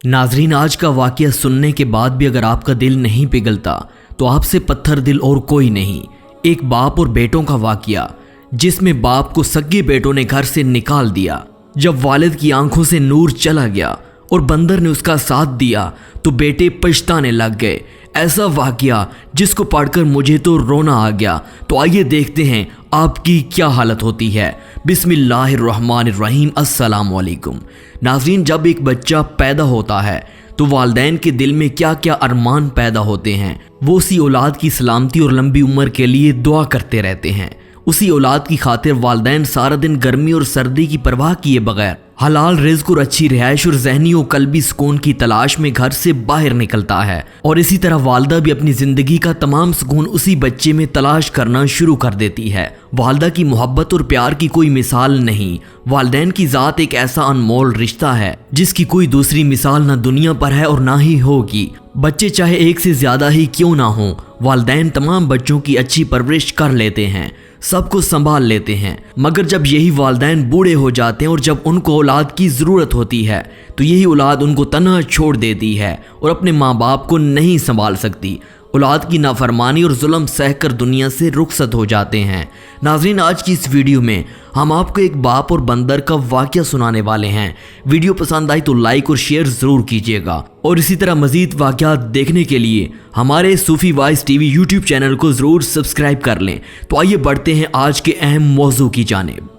नाजरीन, आज का वाकया सुनने के बाद भी अगर आपका दिल नहीं पिघलता तो आपसे पत्थर दिल और कोई नहीं। एक बाप और बेटों का वाकया जिसमें बाप को सगे बेटों ने घर से निकाल दिया। जब वालिद की आंखों से नूर चला गया और बंदर ने उसका साथ दिया तो बेटे पछताने लग गए। ऐसा वाकया जिसको पढ़कर मुझे तो रोना आ गया। तो आइए देखते हैं आपकी क्या हालत होती है। बिस्मिल्लाहिर्रहमानिर्रहीम। अस्सलाम वालेकुम। नाज़रीन, जब एक बच्चा पैदा होता है तो वालिदैन के दिल में क्या क्या अरमान पैदा होते हैं। वो उसी औलाद की सलामती और लंबी उम्र के लिए दुआ करते रहते हैं। उसी औलाद की खातिर वालिदैन सारा दिन गर्मी और सर्दी की परवाह किए बगैर हलाल रिज़्क और अच्छी रिहाइश और ज़हनी और कल्बी सुकून की तलाश में घर से बाहर निकलता है। और इसी तरह वालिदा भी अपनी ज़िंदगी का तमाम सुकून उसी बच्चे में तलाश करना शुरू कर देती है। वालिदा की मोहब्बत और प्यार की कोई मिसाल नहीं। वालिदैन की ज़ात एक ऐसा अनमोल रिश्ता है जिसकी कोई दूसरी मिसाल ना दुनिया पर है और ना ही होगी। बच्चे चाहे एक से ज़्यादा ही क्यों ना हों, वालिदैन तमाम बच्चों की अच्छी परवरिश कर लेते हैं, सबको संभाल लेते हैं। मगर जब यही वालिदैन बूढ़े हो जाते हैं और जब उनको औलाद की ज़रूरत होती है तो यही औलाद उनको तन्हा छोड़ देती है और अपने माँ बाप को नहीं संभाल सकती। औलाद की नाफरमानी और जुल्म सहकर दुनिया से रुखसत हो जाते हैं। नाज़रीन, आज की इस वीडियो में हम आपको एक बाप और बंदर का वाकया सुनाने वाले हैं। वीडियो पसंद आई तो लाइक और शेयर ज़रूर कीजिएगा और इसी तरह मज़ीद वाकयात देखने के लिए हमारे सूफी वॉइस टीवी यूट्यूब चैनल को ज़रूर सब्सक्राइब कर लें। तो आइए बढ़ते हैं आज के अहम मौजू की जानिब।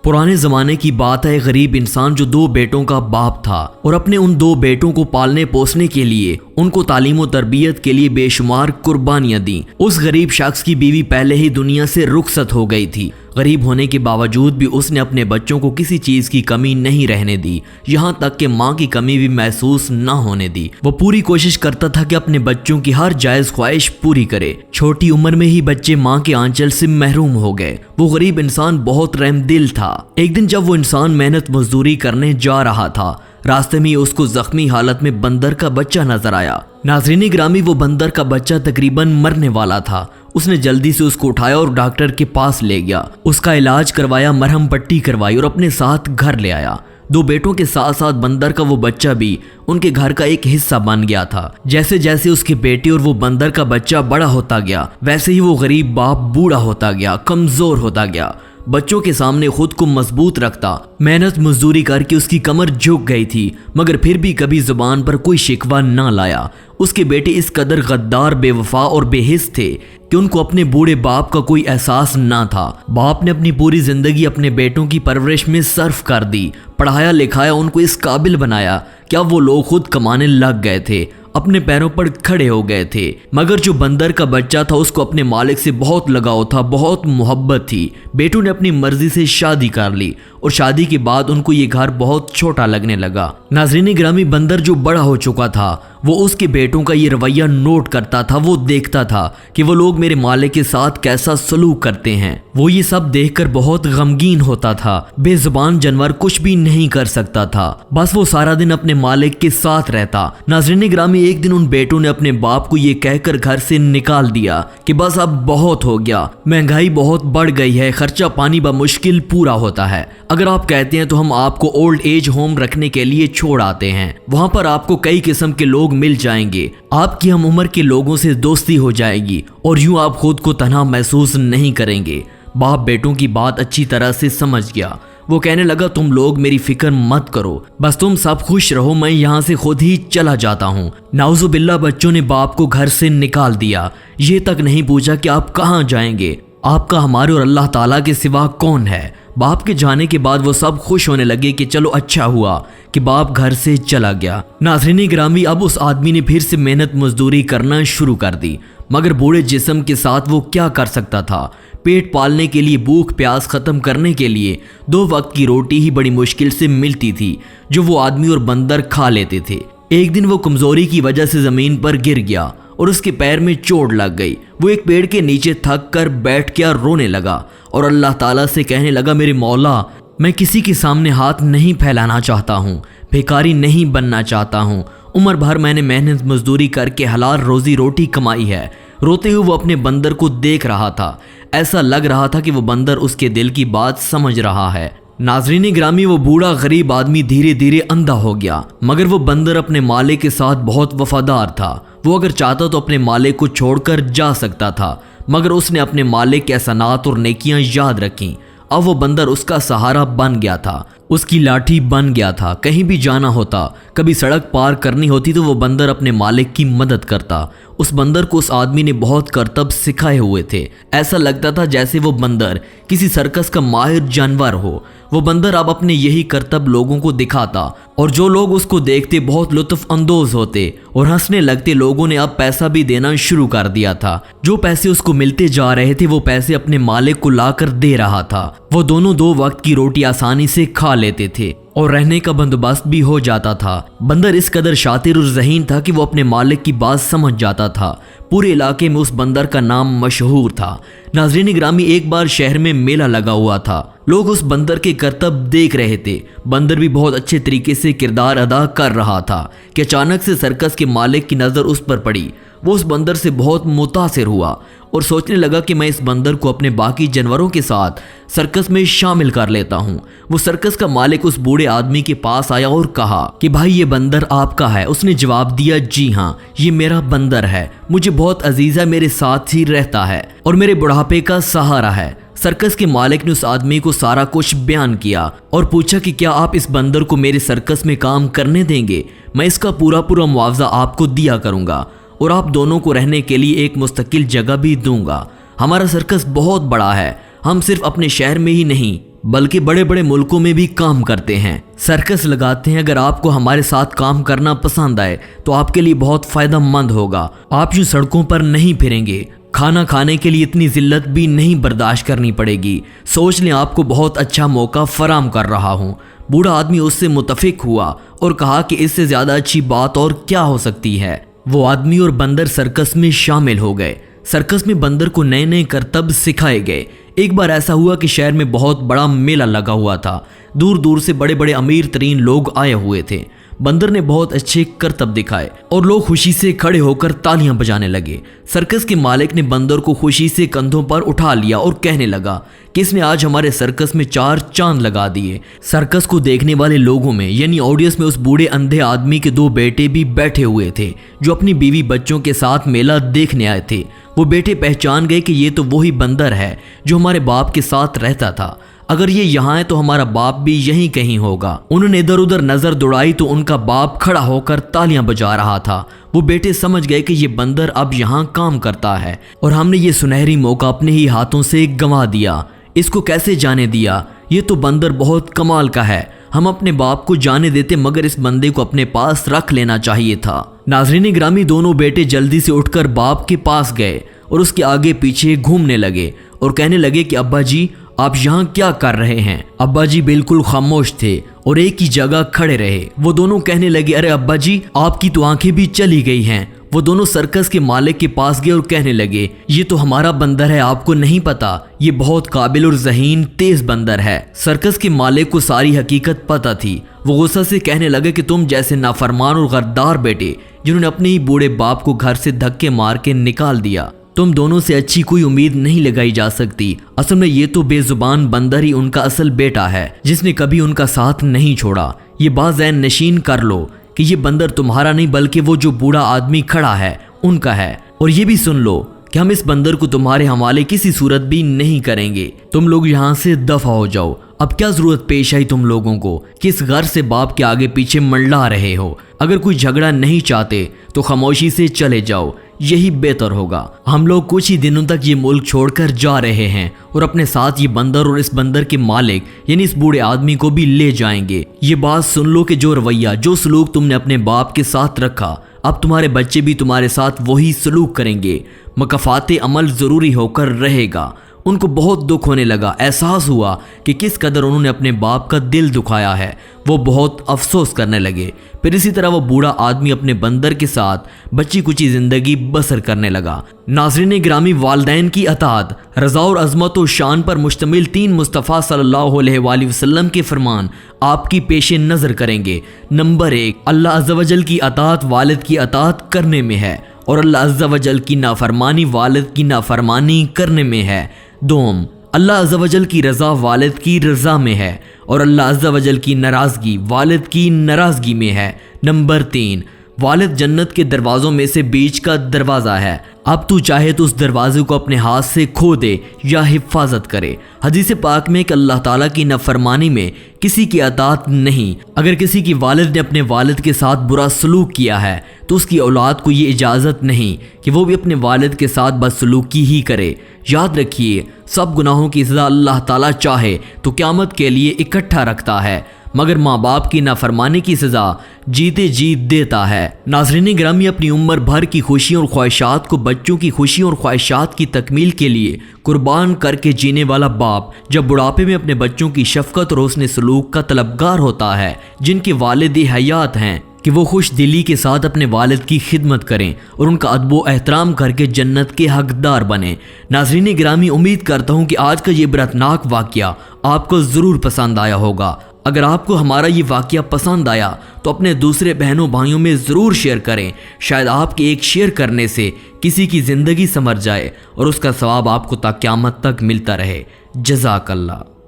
पुराने ज़माने की बात है। गरीब इंसान जो 2 बेटों का बाप था और अपने उन 2 बेटों को पालने पोसने के लिए उनको तालीम और तरबियत के लिए बेशुमार कुर्बानियां दी। उस गरीब शख्स की बीवी पहले ही दुनिया से रुखसत हो गई थी। गरीब होने के बावजूद भी उसने अपने बच्चों को किसी चीज़ की कमी नहीं रहने दी, यहाँ तक कि माँ की कमी भी महसूस न होने दी। वो पूरी कोशिश करता था कि अपने बच्चों की हर जायज़ ख्वाहिश पूरी करे। छोटी उम्र में ही बच्चे माँ के आंचल से महरूम हो गए। वो गरीब इंसान बहुत रहमदिल था। एक दिन जब वो इंसान मेहनत मजदूरी करने जा रहा था, रास्ते में उसको जख्मी हालत में बंदर का बच्चा नजर आया। नाज़रीन ग्रामी, वो बंदर का बच्चा तकरीबन मरने वाला था। उसने जल्दी से उसको उठाया और डॉक्टर के पास ले गया, उसका इलाज करवाया, मरहम पट्टी करवाई और अपने साथ घर ले आया। 2 बेटों के साथ साथ बंदर का वो बच्चा भी उनके घर का एक हिस्सा बन गया था। जैसे जैसे उसके बेटे और वो बंदर का बच्चा बड़ा होता गया, वैसे ही वो गरीब बाप बूढ़ा होता गया, कमजोर होता गया। बच्चों के सामने खुद को मजबूत रखता, मेहनत मजदूरी करके उसकी कमर झुक गई थी, मगर फिर भी कभी जुबान पर कोई शिकवा ना लाया। उसके बेटे इस कदर गद्दार, बेवफा और बेहिस थे कि उनको अपने बूढ़े बाप का कोई एहसास ना था। बाप ने अपनी पूरी जिंदगी अपने बेटों की परवरिश में सर्फ कर दी, पढ़ाया लिखाया, उनको इस काबिल बनाया कि अब वो लोग खुद कमाने लग गए थे, अपने पैरों पर खड़े हो गए थे। मगर जो बंदर का बच्चा था उसको अपने मालिक से बहुत लगाव था, बहुत मोहब्बत थी। बेटों ने अपनी मर्जी से शादी कर ली और शादी के बाद उनको ये घर बहुत छोटा लगने लगा। नाज़रीन ग्रामी, बंदर जो बड़ा हो चुका था वो उसके बेटों का ये रवैया नोट करता था। वो देखता था कि वो लोग मेरे मालिक के साथ कैसा सलूक करते हैं। वो ये सब देखकर बहुत गमगीन होता था। बेजुबान जानवर कुछ भी नहीं कर सकता था, बस वो सारा दिन अपने मालिक के साथ रहता। नाज़रीन ग्रामी, एक दिन उन बेटों ने अपने बाप को ये कहकर घर से निकाल दिया कि बस अब बहुत हो गया, महंगाई बहुत बढ़ गई है, खर्चा पानी बमुश्किल पूरा होता है। अगर आप कहते हैं तो हम आपको ओल्ड एज होम रखने के लिए छोड़ आते हैं। वहाँ पर आपको कई किस्म के लोग मिल जाएंगे, आपकी हम उम्र के लोगों से दोस्ती हो जाएगी और यूं आप खुद को तन्हा महसूस नहीं करेंगे। बाप बेटों की बात अच्छी तरह से समझ गया। वो कहने लगा, तुम लोग मेरी फिक्र मत करो, बस तुम सब खुश रहो, मैं यहाँ से खुद ही चला जाता हूँ। नाउजुबिल्ला, बच्चों ने बाप को घर से निकाल दिया। ये तक नहीं पूछा कि आप कहाँ जाएंगे, आपका हमारे और अल्लाह ताला के सिवा कौन है। बाप के जाने के बाद वो सब खुश होने लगे कि चलो अच्छा हुआ कि बाप घर से चला गया। नाज़रीन ग्रामी, अब उस आदमी ने फिर से मेहनत मजदूरी करना शुरू कर दी, मगर बूढ़े जिस्म के साथ वो क्या कर सकता था। पेट पालने के लिए, भूख प्यास खत्म करने के लिए 2 वक्त की रोटी ही बड़ी मुश्किल से मिलती थी, जो वो आदमी और बंदर खा लेते थे। एक दिन वो कमजोरी की वजह से जमीन पर गिर गया और उसके पैर में चोट लग गई। वो एक पेड़ के नीचे थक कर बैठ गया, रोने लगा और अल्लाह ताला से कहने लगा, मेरे मौला, मैं किसी के सामने हाथ नहीं फैलाना चाहता हूँ, भिखारी नहीं बनना चाहता हूँ। उम्र भर मैंने मेहनत मजदूरी करके हलाल रोजी रोटी कमाई है। रोते हुए वो अपने बंदर को देख रहा था। ऐसा लग रहा था कि वो बंदर उसके दिल की बात समझ रहा है। नाजरीन ग्रामी, वो बूढ़ा गरीब आदमी धीरे धीरे अंधा हो गया, मगर वो बंदर अपने मालिक के साथ बहुत वफादार था। वो अगर चाहता तो अपने मालिक को छोड़कर जा सकता था, मगर उसने अपने मालिक के एहसानात और नेकियां याद रखीं। अब वो बंदर उसका सहारा बन गया था, उसकी लाठी बन गया था। कहीं भी जाना होता, कभी सड़क पार करनी होती तो वो बंदर अपने मालिक की मदद करता। उस बंदर को उस आदमी ने बहुत करतब सिखाए हुए थे। ऐसा लगता था जैसे वो बंदर किसी सर्कस का माहिर जानवर हो। वो बंदर अब अपने यही करतब लोगों को दिखाता और जो लोग उसको देखते बहुत लुत्फ अंदोज होते और हंसने लगते। लोगों ने अब पैसा भी देना शुरू कर दिया था। जो पैसे उसको मिलते जा रहे थे वो पैसे अपने मालिक को लाकर दे रहा था। वो दोनों 2 वक्त की रोटी आसानी से खा लेते थे और रहने का बंदोबस्त भी हो जाता था। बंदर इस कदर शातिर और ज़हीन था कि वो अपने मालिक की बात समझ जाता था। पूरे इलाके में उस बंदर का नाम मशहूर था। नाज़रीन ग्रामी, एक बार शहर में मेला लगा हुआ था। लोग उस बंदर के करतब देख रहे थे। बंदर भी बहुत अच्छे तरीके से किरदार अदा कर रहा था कि अचानक से सर्कस के मालिक की नज़र उस पर पड़ी। वो उस बंदर से बहुत मुतासिर हुआ और सोचने लगा कि मैं इस बंदर को अपने बाकी जानवरों के साथ सर्कस में शामिल कर लेता हूँ। वो सर्कस का मालिक उस बूढ़े आदमी के पास आया और कहा कि भाई ये बंदर आपका है। उसने जवाब दिया, जी हाँ, ये मेरा बंदर है, मुझे बहुत अजीज है, मेरे साथ ही रहता है और मेरे बुढ़ापे का सहारा है। सर्कस के मालिक ने उस आदमी को सारा कुछ बयान किया और पूछा कि क्या आप इस बंदर को मेरे सर्कस में काम करने देंगे? मैं इसका पूरा मुआवजा आपको दिया करूँगा और आप दोनों को रहने के लिए एक मुस्तकिल जगह भी दूंगा। हमारा सर्कस बहुत बड़ा है, हम सिर्फ अपने शहर में ही नहीं बल्कि बड़े बड़े मुल्कों में भी काम करते हैं, सर्कस लगाते हैं। अगर आपको हमारे साथ काम करना पसंद आए तो आपके लिए बहुत फायदेमंद होगा। आप यूं सड़कों पर नहीं फिरेंगे, खाना खाने के लिए इतनी जिल्लत भी नहीं बर्दाश्त करनी पड़ेगी। सोच लें, आपको बहुत अच्छा मौका फराम कर रहा हूँ। बूढ़ा आदमी उससे मुतफिक हुआ और कहा कि इससे ज़्यादा अच्छी बात और क्या हो सकती है। वो आदमी और बंदर सर्कस में शामिल हो गए। सर्कस में बंदर को नए नए करतब सिखाए गए। एक बार ऐसा हुआ कि शहर में बहुत बड़ा मेला लगा हुआ था। दूर दूर से बड़े बड़े अमीर तरीन लोग आए हुए थे। बंदर ने बहुत अच्छे करतब दिखाए और लोग खुशी से खड़े होकर तालियां बजाने लगे। सर्कस के मालिक ने बंदर को खुशी से कंधों पर उठा लिया और कहने लगा कि इसने आज हमारे सर्कस में 4 चांद लगा दिए। सर्कस को देखने वाले लोगों में यानी ऑडियंस में उस बूढ़े अंधे आदमी के 2 बेटे भी बैठे हुए थे जो अपनी बीवी बच्चों के साथ मेला देखने आए थे। वो बेटे पहचान गए कि ये तो वही बंदर है जो हमारे बाप के साथ रहता था। अगर ये यहाँ है तो हमारा बाप भी यहीं कहीं होगा। उन्होंने इधर उधर नजर दौड़ाई तो उनका बाप खड़ा होकर तालियां बजा रहा था। वो बेटे समझ गए कि ये बंदर अब यहाँ काम करता है और हमने ये सुनहरी मौका अपने ही हाथों से गंवा दिया। इसको कैसे जाने दिया? ये तो बंदर बहुत कमाल का है। हम अपने बाप को जाने देते मगर इस बंदे को अपने पास रख लेना चाहिए था। नाज़रीन ग्रामी, दोनों बेटे जल्दी से उठकर बाप के पास गए और उसके आगे पीछे घूमने लगे और कहने लगे कि अब्बा जी, आप यहाँ क्या कर रहे हैं? अब्बा जी बिल्कुल खामोश थे और एक ही जगह खड़े रहे। वो दोनों कहने लगे, अरे अब्बा जी, आपकी तो आंखें भी चली गई हैं। वो दोनों सर्कस के मालिक के पास गए और कहने लगे, ये तो हमारा बंदर है, आपको नहीं पता? ये बहुत काबिल और ज़हीन तेज बंदर है। सर्कस के मालिक को सारी हकीकत पता थी। वो गुस्सा से कहने लगे कि तुम जैसे नाफरमान और गद्दार बेटे जिन्होंने अपने ही बूढ़े बाप को घर से धक्के मार के निकाल दिया, तुम दोनों से अच्छी कोई उम्मीद नहीं लगाई जा सकती। असल में ये तो बेजुबान बंदर ही उनका असल बेटा है जिसने कभी उनका साथ नहीं छोड़ा। ये बात ज़हन नशीन कर लो कि ये बंदर तुम्हारा नहीं बल्कि वो जो बूढ़ा आदमी खड़ा है उनका है। और ये भी सुन लो कि हम इस बंदर को तुम्हारे हवाले किसी सूरत भी नहीं करेंगे। तुम लोग यहाँ से दफा हो जाओ। अब क्या जरूरत पेश आई तुम लोगों को कि इस घर से बाप के आगे पीछे मंडला रहे हो? अगर कोई झगड़ा नहीं चाहते तो खामोशी से चले जाओ, यही बेहतर होगा। हम लोग कुछ ही दिनों तक ये मुल्क छोड़कर जा रहे हैं और अपने साथ ये बंदर और इस बंदर के मालिक यानी इस बूढ़े आदमी को भी ले जाएंगे। ये बात सुन लो कि जो रवैया, जो सलूक तुमने अपने बाप के साथ रखा, अब तुम्हारे बच्चे भी तुम्हारे साथ वही सलूक करेंगे। मकफाते अमल ज़रूरी होकर रहेगा। उनको बहुत दुख होने लगा। एहसास हुआ कि किस कदर उन्होंने अपने बाप का दिल दुखाया है। वो बहुत अफसोस करने लगे। फिर इसी तरह वो बूढ़ा आदमी अपने बंदर के साथ बच्ची कुची जिंदगी बसर करने लगा। नाज़रीन ग्रामी, वालदैन की अताअत, रज़ा और अज़मत और शान पर मुश्तमिल 3 मुस्तफ़ा सल्लल्लाहु अलैहि वसल्लम के फरमान आपकी पेश नज़र करेंगे। नंबर 1, अल्लाह अज़्ज़ा वजल की अताअत वालिद की अताअत करने में है और अल्लाह अज़्ज़ा वजल की नाफरमानी वालिद की नाफरमानी करने में है। 2, اللہ عز و جل کی رضا والد کی رضا میں ہے اور اللہ عز و جل کی ناراضگی والد کی ناراضگی میں ہے۔ نمبر 3، والد جنت کے دروازوں میں سے بیچ کا دروازہ ہے، اب تو چاہے تو اس دروازے کو اپنے ہاتھ سے کھو دے یا حفاظت کرے۔ حدیث پاک میں کہ اللہ تعالیٰ کی نافرمانی میں کسی کی اطاعت نہیں۔ اگر کسی کی والد نے اپنے والد کے ساتھ برا سلوک کیا ہے تو اس کی اولاد کو یہ اجازت نہیں کہ وہ بھی اپنے والد کے ساتھ بدسلوکی ہی کرے۔ یاد رکھیے، سب گناہوں کی سزا اللہ تعالیٰ چاہے تو قیامت کے لیے اکٹھا رکھتا ہے، مگر ماں باپ کی نافرمانی کی سزا جیتے جیت دیتا ہے۔ ناظرین گرامی، اپنی عمر بھر کی خوشیوں اور خواہشات کو بچوں کی خوشیوں اور خواہشات کی تکمیل کے لیے قربان کر کے جینے والا باپ جب بڑھاپے میں اپنے بچوں کی شفقت اور حسن سلوک کا طلبگار ہوتا ہے، جن کے والد حیات ہیں، کہ وہ خوش دلی کے ساتھ اپنے والد کی خدمت کریں اور ان کا ادب و احترام کر کے جنت کے حقدار بنیں۔ ناظرین گرامی، امید کرتا ہوں کہ آج کا یہ عبرتناک واقعہ آپ کو ضرور پسند آیا ہوگا۔ اگر آپ کو ہمارا یہ واقعہ پسند آیا تو اپنے دوسرے بہنوں بھائیوں میں ضرور شیئر کریں، شاید آپ کے ایک شیئر کرنے سے کسی کی زندگی سنور جائے اور اس کا ثواب آپ کو تا قیامت تک ملتا رہے۔ جزاک اللہ۔